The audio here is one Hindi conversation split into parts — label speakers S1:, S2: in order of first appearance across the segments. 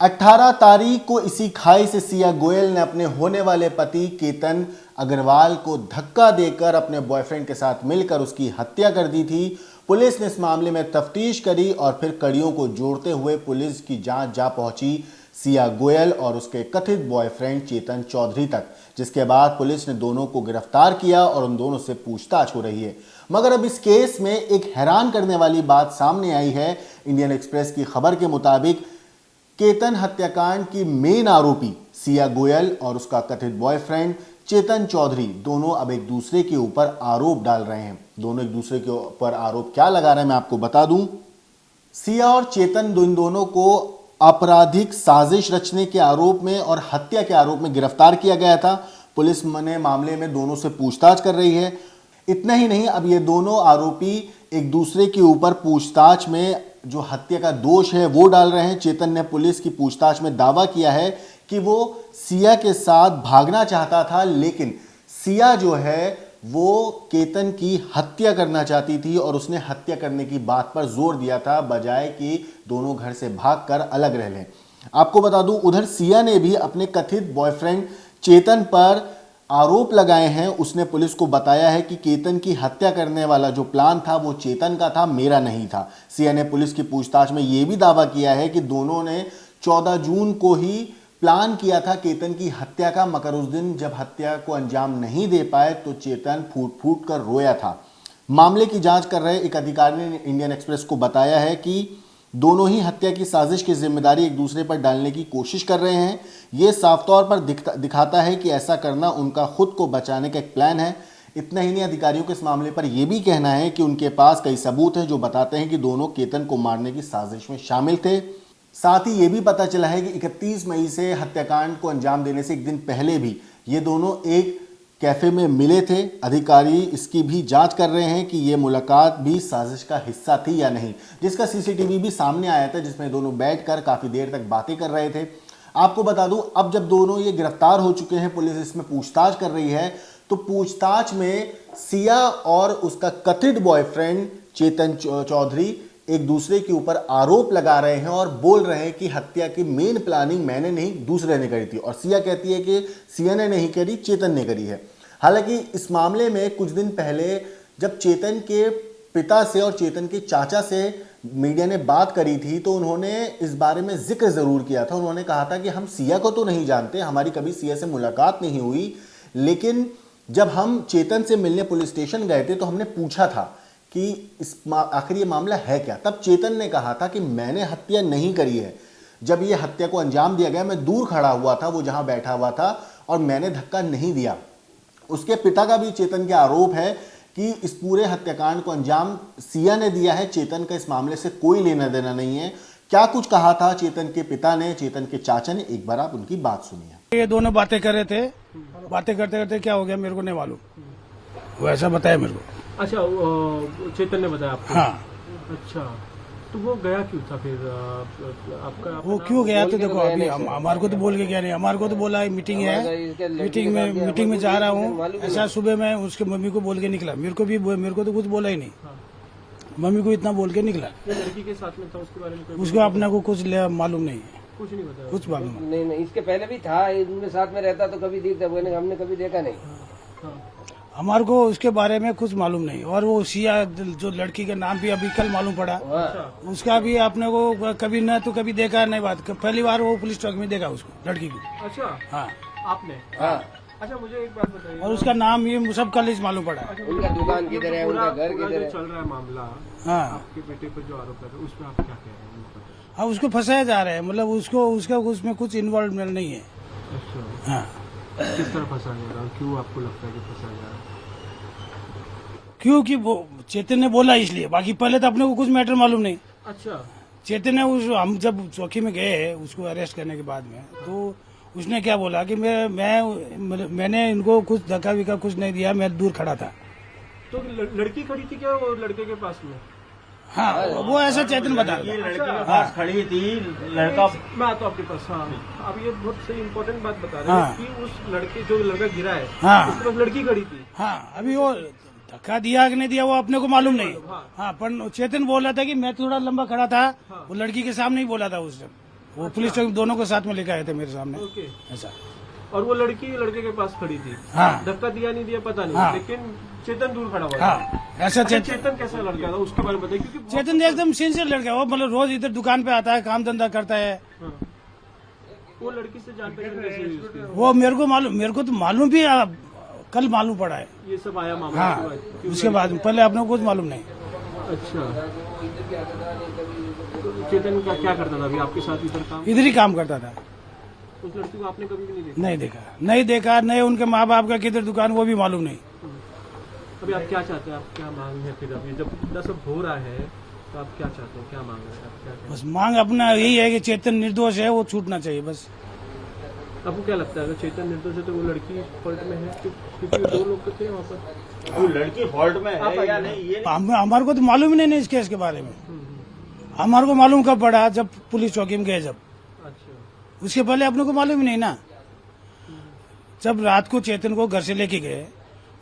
S1: 18 तारीख को इसी खाई से सिया गोयल ने अपने होने वाले पति केतन अग्रवाल को धक्का देकर अपने बॉयफ्रेंड के साथ मिलकर उसकी हत्या कर दी थी। पुलिस ने इस मामले में तफ्तीश करी और फिर कड़ियों को जोड़ते हुए पुलिस की जांच जा पहुंची सिया गोयल और उसके कथित बॉयफ्रेंड चेतन चौधरी तक, जिसके बाद पुलिस ने दोनों को गिरफ्तार किया और उन दोनों से पूछताछ हो रही है। मगर अब इस केस में एक हैरान करने वाली बात सामने आई है। इंडियन एक्सप्रेस की खबर के मुताबिक केतन हत्याकांड की मेन आरोपी सिया गोयल और उसका कथित बॉयफ्रेंड चेतन चौधरी दोनों अब एक दूसरे के ऊपर आरोप डाल रहे हैं। दोनों एक दूसरे के ऊपर आरोप क्या लगा रहे हैं मैं आपको बता दूं। सिया और चेतन इन दोनों को आपराधिक साजिश रचने के आरोप में और हत्या के आरोप में गिरफ्तार किया गया था। पुलिस ने मामले में दोनों से पूछताछ कर रही है। इतना ही नहीं, अब ये दोनों आरोपी एक दूसरे के ऊपर पूछताछ में जो हत्या का दोष है वो डाल रहे हैं। चेतन ने पुलिस की पूछताछ में दावा किया है कि वो सिया के साथ भागना चाहता था, लेकिन सिया जो है वो केतन की हत्या करना चाहती थी और उसने हत्या करने की बात पर जोर दिया था, बजाय कि दोनों घर से भागकर अलग रह लें। आपको बता दूं, उधर सिया ने भी अपने कथित बॉयफ्रेंड चेतन पर आरोप लगाए हैं। उसने पुलिस को बताया है कि केतन की हत्या करने वाला जो प्लान था वो चेतन का था, मेरा नहीं था। सिया ने पुलिस की पूछताछ में यह भी दावा किया है कि दोनों ने 14 जून को ही प्लान किया था केतन की हत्या का, मगर उस दिन जब हत्या को अंजाम नहीं दे पाए तो चेतन फूट फूट कर रोया था। मामले की जांच कर रहे एक अधिकारी ने इंडियन एक्सप्रेस को बताया है कि दोनों ही हत्या की साजिश की जिम्मेदारी एक दूसरे पर डालने की कोशिश कर रहे हैं। यह साफ तौर पर दिखाता है कि ऐसा करना उनका खुद को बचाने का एक प्लान है। इतना ही नहीं, अधिकारियों के इस मामले पर यह भी कहना है कि उनके पास कई सबूत हैं जो बताते हैं कि दोनों केतन को मारने की साजिश में शामिल थे। साथ ही ये भी पता चला है कि 31 मई से हत्याकांड को अंजाम देने से एक दिन पहले भी ये दोनों एक कैफे में मिले थे। अधिकारी इसकी भी जांच कर रहे हैं कि ये मुलाकात भी साजिश का हिस्सा थी या नहीं, जिसका सीसीटीवी भी सामने आया था, जिसमें दोनों बैठकर काफ़ी देर तक बातें कर रहे थे। आपको बता दूं, अब जब दोनों ये गिरफ्तार हो चुके हैं, पुलिस इसमें पूछताछ कर रही है, तो पूछताछ में सिया और उसका कथित बॉयफ्रेंड चेतन चौधरी एक दूसरे के ऊपर आरोप लगा रहे हैं और बोल रहे हैं कि हत्या की मेन प्लानिंग मैंने नहीं, दूसरे ने करी थी। और सिया कहती है कि सिया ने नहीं करी, चेतन ने करी है। हालांकि इस मामले में कुछ दिन पहले जब चेतन के पिता से और चेतन के चाचा से मीडिया ने बात करी थी तो उन्होंने इस बारे में जिक्र ज़रूर किया था। उन्होंने कहा था कि हम सिया को तो नहीं जानते, हमारी कभी सिया से मुलाकात नहीं हुई, लेकिन जब हम चेतन से मिलने पुलिस स्टेशन गए थे तो हमने पूछा था कि आखिर ये मामला है क्या। तब चेतन ने कहा था कि मैंने हत्या नहीं करी है। जब ये हत्या को अंजाम दिया गया, मैं दूर खड़ा हुआ था, वो जहां बैठा हुआ था, और मैंने धक्का नहीं दिया। उसके पिता का भी चेतन के आरोप है कि इस पूरे हत्याकांड को अंजाम सिया ने दिया है। चेतन का इस मामले से कोई लेना देना नहीं है। क्या कुछ कहा था चेतन के पिता ने, चेतन के चाचा ने, एक बार आप उनकी बात सुनिए।
S2: ये दोनों बातें कर रहे थे, बातें करते करते क्या हो गया मेरे को नहीं मालूम, वो ऐसा बताया मेरे को।
S3: अच्छा, चेतन ने बताया आपको?
S2: हाँ।
S3: अच्छा, तो वो गया क्यों था फिर? आपका
S2: वो क्यों गया तो देखो, अभी हमारे को तो बोल के गया नहीं। हमारे को तो बोला है मीटिंग है, मीटिंग में जा रहा हूँ, ऐसा सुबह मैं उसके मम्मी को बोल के निकला। मेरे को तो कुछ बोला ही नहीं। मम्मी को इतना बोल के निकला।
S3: लड़की के साथ में था, उसके बारे में
S2: उसको अपने को कुछ मालूम नहीं है,
S3: कुछ नहीं बताया?
S2: कुछ मालूम
S4: नहीं, इसके पहले भी था, उनके साथ में रहता तो कभी दिखता, हमने कभी देखा नहीं।
S2: हमारे को उसके बारे में कुछ मालूम नहीं। और वो सिया जो लड़की का नाम भी अभी कल मालूम पड़ा, उसका भी अपने को कभी न तो कभी देखा नहीं। बात पहली बार वो पुलिस चौक में देखा उसको, लड़की को।
S3: अच्छा,
S2: हाँ
S3: आपने?
S4: हाँ।
S3: अच्छा, मुझे एक बात बताइए।
S2: और उसका नाम ये सब कल ही मालूम पड़ा।
S4: उनका दुकान किधर है, उनका घर किधर है,
S3: चल रहा है मामला।
S2: हाँ,
S3: आपके बेटे पर जो आरोप है उसमें आप क्या कह रहे हैं?
S2: हाँ, उसको फंसाया जा रहा है, मतलब उसका उसमें कुछ इन्वॉल्वमेंट नहीं है।
S3: अच्छा,
S2: हाँ,
S3: किस तरह फंसाया जा रहा है? क्यों आपको लगता है कि फंसाया जा रहा है?
S2: क्योंकि वो चेतन ने बोला इसलिए, बाकी पहले तो अपने को कुछ मैटर मालूम नहीं।
S3: अच्छा,
S2: चेतन ने हम जब चौकी में गए उसको अरेस्ट करने के बाद में, तो उसने क्या बोला कि मैंने इनको कुछ धक्का विक्का कुछ नहीं दिया, मैं दूर खड़ा था।
S3: तो लड़की खड़ी थी क्या वो लड़के के पास में?
S2: हाँ, वो ऐसा चेतन बता
S5: ये
S2: रहा।
S5: लड़की के पास खड़ी थी, लड़का।
S3: मैं आता हूँ आपके पास। हाँ, अब ये बहुत सही इम्पोर्टेंट बात बता रहे
S2: हाँ।
S3: हैं कि उस लड़के जो लड़का गिरा है,
S2: हाँ।
S3: उसके पास लड़की खड़ी थी।
S2: हाँ, अभी वो धक्का दिया कि नहीं दिया वो अपने को मालूम नहीं। हाँ, पर चेतन बोल रहा था कि मैं थोड़ा लंबा खड़ा था, वो लड़की के सामने ही बोला था उस टाइम। वो पुलिस चौकी दोनों को साथ में लेकर आए थे मेरे सामने।
S3: ओके।
S2: ऐसा।
S3: और वो लड़की लड़के के पास खड़ी थी।
S2: हाँ।
S3: धक्का दिया नहीं दिया पता नहीं,
S2: हाँ।
S3: लेकिन चेतन दूर खड़ा हुआ था।
S2: हाँ, ऐसा
S3: अच्छा,
S2: चेतन
S3: चेतन कैसा लड़का था उसके बारे में बताइए, क्योंकि
S2: चेतन एकदम सिंसियर लड़का है वो, मतलब रोज इधर दुकान पे आता है, काम धंधा करता है।
S3: हाँ। वो लड़की से जान पहचान कैसे हुई उसकी?
S2: वो मेरे को तो मालूम भी कल मालूम पड़ा है।
S3: ये सब आया मामला
S2: हाँ,
S3: के बाद?
S2: उसके बाद पहले अपने को कुछ मालूम नहीं।
S3: अच्छा, तो चेतन का क्या करता था अभी आपके साथ इधर काम?
S2: इधर ही काम करता था।
S3: उस लड़की को आपने कभी भी नहीं देखा?
S2: नहीं देखा, नहीं उनके माँ बाप का किधर दुकान वो भी मालूम नहीं।
S3: अभी आप क्या चाहते हैं, आप क्या मांग है फिर? अभी जब इतना सब हो रहा है तो आप क्या चाहते हैं, क्या मांग रहे हैं, आप क्या चाहते
S2: बस मांग अपना यही है कि चेतन निर्दोष है, वो छूटना चाहिए बस।
S3: हैं? आपको क्या लगता है अगर चेतन निर्दोष है तो वो लड़की फॉल्ट में है? क्योंकि वो 2 लोग तो थे वहाँ पर।
S5: वो लड़की फॉल्ट में
S3: आप
S5: है या
S3: आइए।
S5: नहीं ये
S2: हमारे को तो मालूम ही नहीं इस केस के बारे में। हमारे को मालूम कब पड़ा, जब पुलिस चौकी में गए जब।
S3: अच्छा।
S2: उसके पहले अपने को मालूम ही नहीं ना। जब रात को चेतन को घर से लेके गए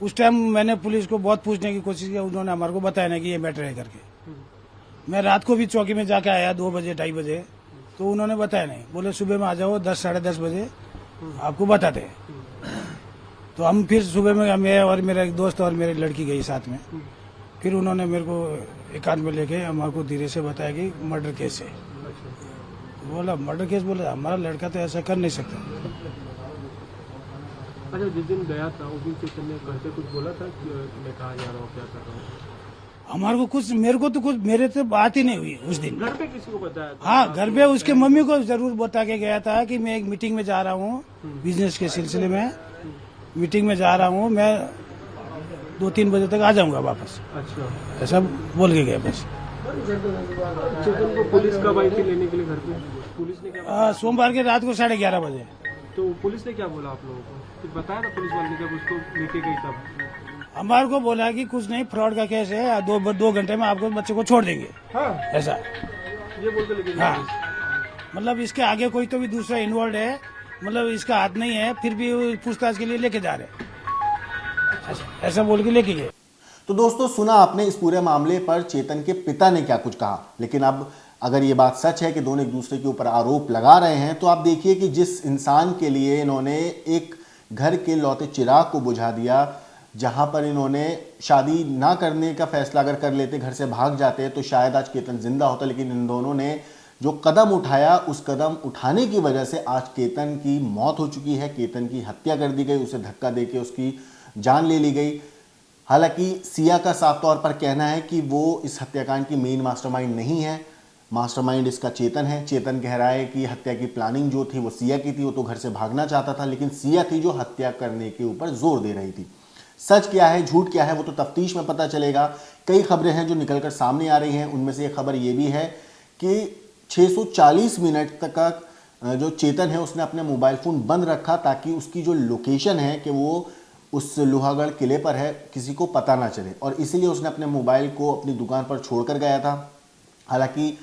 S2: उस टाइम मैंने पुलिस को बहुत पूछने की कोशिश की, उन्होंने हमारे को बताया ना कि ये मैटर है करके। मैं रात को भी चौकी में जाके आया 2 बजे 2:30 बजे, तो उन्होंने बताया नहीं, बोले सुबह में आ जाओ 10 साढ़े 10 बजे आपको बताते हैं। तो हम फिर सुबह में मैं और मेरा एक दोस्त और मेरी लड़की गई साथ में। फिर उन्होंने मेरे को एकांत में लेके हमारे को धीरे से बताया कि मर्डर केस है। बोला मर्डर केस, बोला हमारा लड़का तो ऐसा कर नहीं सकता।
S3: अच्छा, जिस दिन गया था उस दिन चेतन ने घर से कुछ बोला था कि मैं कहाँ जा रहा हूँ, क्या कर रहा हूँ?
S2: हमारे को कुछ, मेरे को तो कुछ, मेरे से बात ही नहीं हुई उस दिन।
S3: घर पे किसी को बताया था?
S2: हाँ, घर पे उसके मम्मी को जरूर बता के गया था कि मैं एक मीटिंग में जा रहा हूँ, बिजनेस के सिलसिले में मीटिंग में जा रहा हूँ, मैं 2-3 बजे तक आ जाऊंगा वापस।
S3: अच्छा,
S2: ऐसा बोल के गए बस।
S3: चेतन को पुलिस कब आई थी लेने के लिए घर पे? पुलिस ने क्या
S2: सोमवार के रात को 11:30 बजे।
S3: तो पुलिस ने क्या बोला आप लोगों को? कुछ बताया था पुलिस वाले ने जब उसको लेके गई तब?
S2: हमारे को बोला कि कुछ नहीं, फ्रॉड का केस है, 2 घंटे में आपको बच्चे को छोड़ देंगे।
S3: हाँ,
S2: ऐसा।
S3: ये बोल के लेके गई
S2: हाँ,
S3: पुलिस।
S2: मतलब इसके आगे कोई तो भी दूसरा इन्वॉल्व है, मतलब इसका हाथ नहीं है, फिर भी वो पूछताछ के लिए लेके जा रहे, ऐसा बोल के लेके गए।
S1: तो दोस्तों, सुना आपने इस पूरे मामले पर चेतन के पिता ने क्या कुछ कहा। लेकिन अब अगर ये बात सच है कि दोनों एक दूसरे के ऊपर आरोप लगा रहे हैं, तो आप देखिए कि जिस इंसान के लिए इन्होंने एक घर के लौते चिराग को बुझा दिया, जहां पर इन्होंने शादी ना करने का फैसला अगर कर लेते, घर से भाग जाते, तो शायद आज केतन जिंदा होता। लेकिन इन दोनों ने जो कदम उठाया, उस कदम उठाने की वजह से आज केतन की मौत हो चुकी है, केतन की हत्या कर दी गई, उसे धक्का देके उसकी जान ले ली गई। हालांकि सिया का साफ तौर पर कहना है कि वो इस हत्याकांड की मेन मास्टरमाइंड नहीं है, मास्टरमाइंड इसका चेतन है। चेतन कह रहा है कि हत्या की प्लानिंग जो थी वो सिया की थी, वो तो घर से भागना चाहता था, लेकिन सिया थी जो हत्या करने के ऊपर जोर दे रही थी। सच क्या है, झूठ क्या है, वो तो तफ्तीश में पता चलेगा। कई खबरें हैं जो निकलकर सामने आ रही हैं, उनमें से एक खबर ये भी है कि 640 मिनट तक जो चेतन है उसने अपने मोबाइल फ़ोन बंद रखा, ताकि उसकी जो लोकेशन है कि वो उस लोहागढ़ किले पर है, किसी को पता ना चले, और इसीलिए उसने अपने मोबाइल को अपनी दुकान पर छोड़कर गया था। हालांकि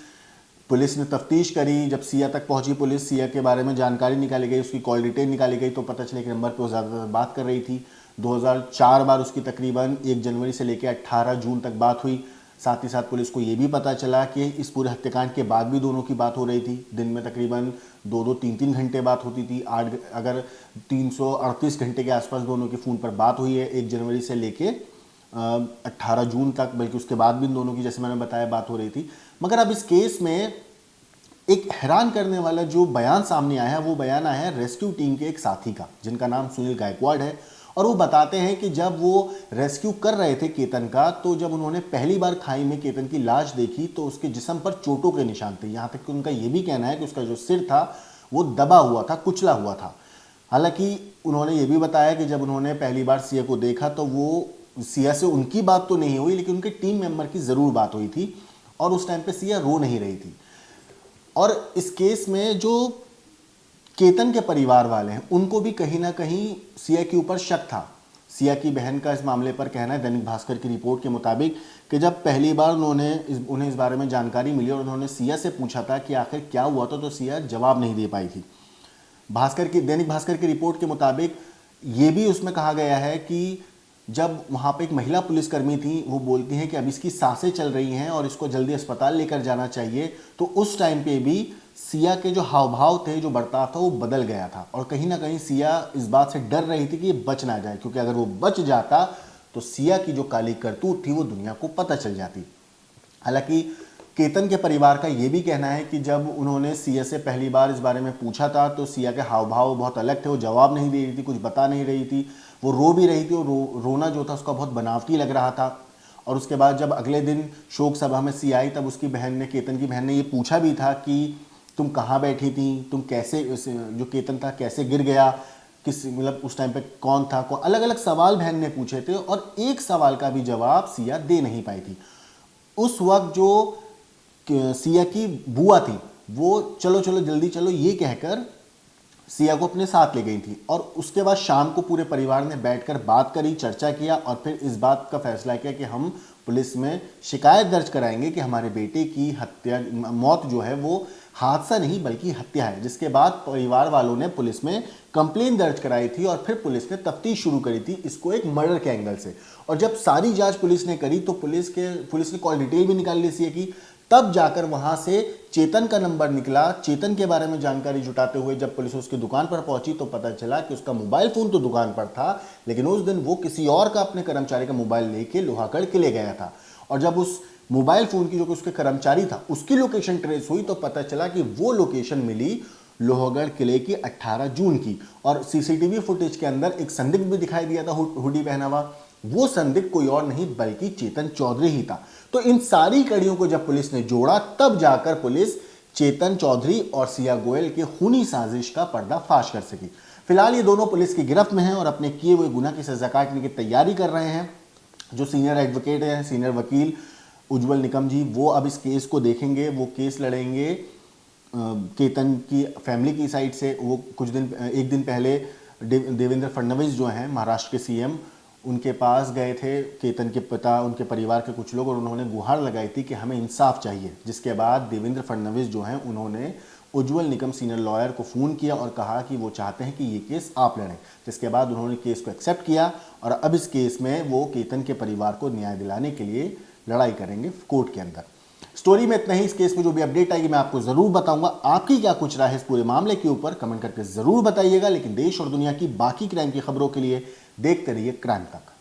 S1: पुलिस ने तफ्तीश करी, जब सिया तक पहुंची पुलिस, सिया के बारे में जानकारी निकाली गई, उसकी कॉल डिटेल निकाली गई, तो पता चले कि नंबर पे वो ज़्यादातर बात कर रही थी। 2004 बार उसकी तकरीबन 1 जनवरी से लेकर 18 जून तक बात हुई। साथ ही साथ पुलिस को ये भी पता चला कि इस पूरे हत्याकांड के बाद भी दोनों की बात हो रही थी। दिन में तकरीबन 2-2, 3-3 घंटे बात होती थी। अगर 338 घंटे के आसपास दोनों के फ़ोन पर बात हुई है 1 जनवरी से लेके 18 जून तक, बल्कि उसके बाद भी दोनों की, जैसे मैंने बताया, बात हो रही थी। मगर अब इस केस में एक हैरान करने वाला जो बयान सामने आया है, वो बयान आया है रेस्क्यू टीम के एक साथी का, जिनका नाम सुनील गायकवाड़ है। और वो बताते हैं कि जब वो रेस्क्यू कर रहे थे केतन का, तो जब उन्होंने पहली बार खाई में केतन की लाश देखी, तो उसके जिस्म पर चोटों के निशान थे। यहाँ तक कि उनका ये भी कहना है कि उसका जो सिर था वो दबा हुआ था, कुचला हुआ था। हालांकि उन्होंने ये भी बताया कि जब उन्होंने पहली बार सिया को देखा, तो वो सिया से उनकी बात तो नहीं हुई, लेकिन उनके टीम मेंबर की ज़रूर बात हुई थी, और उस टाइम पे सिया रो नहीं रही थी। और इस केस में जो केतन के परिवार वाले हैं, उनको भी कहीं ना कहीं सिया के ऊपर शक था। सिया की बहन का इस मामले पर कहना है, दैनिक भास्कर की रिपोर्ट के मुताबिक, कि जब पहली बार उन्हें इस बारे में जानकारी मिली और उन्होंने सिया से पूछा था कि आखिर क्या हुआ था, तो सिया जवाब नहीं दे पाई थी। दैनिक भास्कर की रिपोर्ट के मुताबिक ये भी उसमें कहा गया है कि जब वहाँ पे एक महिला पुलिसकर्मी थी, वो बोलती हैं कि अब इसकी सांसें चल रही हैं और इसको जल्दी अस्पताल लेकर जाना चाहिए, तो उस टाइम पे भी सिया के जो हाव भाव थे, जो बर्ताव था, वो बदल गया था और कहीं ना कहीं सिया इस बात से डर रही थी कि ये बच ना जाए, क्योंकि अगर वो बच जाता तो सिया की जो काली करतूत थी वो दुनिया को पता चल जाती। हालांकि केतन के परिवार का ये भी कहना है कि जब उन्होंने सिया से पहली बार इस बारे में पूछा था तो सिया के हाव भाव बहुत अलग थे, वो जवाब नहीं दे रही थी, कुछ बता नहीं रही थी, वो रो भी रही थी और रोना जो था उसका बहुत बनावटी लग रहा था। और उसके बाद जब अगले दिन शोक सभा में सिया आई तब उसकी बहन ने, केतन की बहन ने ये पूछा भी था कि तुम कहाँ बैठी थी, तुम कैसे, जो केतन था कैसे गिर गया, किस मतलब उस टाइम पे कौन था, को अलग अलग सवाल बहन ने पूछे थे और एक सवाल का भी जवाब सिया दे नहीं पाई थी। उस वक्त जो सिया की बुआ थी वो चलो चलो जल्दी चलो ये कहकर सिया को अपने साथ ले गई थी और उसके बाद शाम को पूरे परिवार ने बैठकर बात करी, चर्चा किया और फिर इस बात का फैसला किया कि हम पुलिस में शिकायत दर्ज कराएंगे कि हमारे बेटे की हत्या, मौत जो है वो हादसा नहीं बल्कि हत्या है। जिसके बाद परिवार वालों ने पुलिस में कंप्लेन दर्ज कराई थी और फिर पुलिस ने तफ्तीश शुरू करी थी इसको एक मर्डर के एंगल से। और जब सारी जांच पुलिस ने करी तो पुलिस ने कॉल डिटेल भी निकाल ली सिया की, तब जाकर वहां से चेतन का नंबर निकला। चेतन के बारे में जानकारी जुटाते हुए जब पुलिस उसकी दुकान पर पहुंची तो पता चला कि उसका मोबाइल फोन तो दुकान पर था, लेकिन उस दिन वो किसी और का, अपने कर्मचारी का मोबाइल लेके लोहागढ़ किले गया था। और जब उस मोबाइल फोन की, जो कि उसके कर्मचारी था, उसकी लोकेशन ट्रेस हुई तो पता चला कि वो लोकेशन मिली लोहागढ़ किले की 18 जून की। और सीसीटीवी फुटेज के अंदर एक संदिग्ध भी दिखाई दिया था हुडी पहना हुआ, वो संदिग्ध कोई और नहीं बल्कि चेतन चौधरी ही था। तो इन सारी कड़ियों को जब पुलिस ने जोड़ा तब जाकर पुलिस चेतन चौधरी और सिया गोयल के खूनी साजिश का पर्दाफाश कर सकी। फिलहाल ये दोनों पुलिस की गिरफ्त में हैं और अपने किए हुए गुनाह की सजा काटने की तैयारी कर रहे हैं। जो सीनियर एडवोकेट हैं, सीनियर वकील उज्जवल निकम जी, वो अब इस केस को देखेंगे, वो केस लड़ेंगे केतन की फैमिली की साइड से। वो एक दिन पहले देवेंद्र फडणवीस जो हैं महाराष्ट्र के सीएम, उनके पास गए थे केतन के पिता, उनके परिवार के कुछ लोग, और उन्होंने गुहार लगाई थी कि हमें इंसाफ चाहिए। जिसके बाद देवेंद्र फडणवीस जो हैं उन्होंने उज्जवल निकम सीनियर लॉयर को फ़ोन किया और कहा कि वो चाहते हैं कि ये केस आप लड़ें। जिसके बाद उन्होंने केस को एक्सेप्ट किया और अब इस केस में वो केतन के परिवार को न्याय दिलाने के लिए लड़ाई करेंगे कोर्ट के अंदर। स्टोरी में इतना ही। इस केस में जो भी अपडेट आएगी मैं आपको ज़रूर बताऊंगा। आपकी क्या कुछ राय है इस पूरे मामले के ऊपर कमेंट करके ज़रूर बताइएगा। लेकिन देश और दुनिया की बाकी क्राइम की खबरों के लिए देखते रहिए क्राइम तक।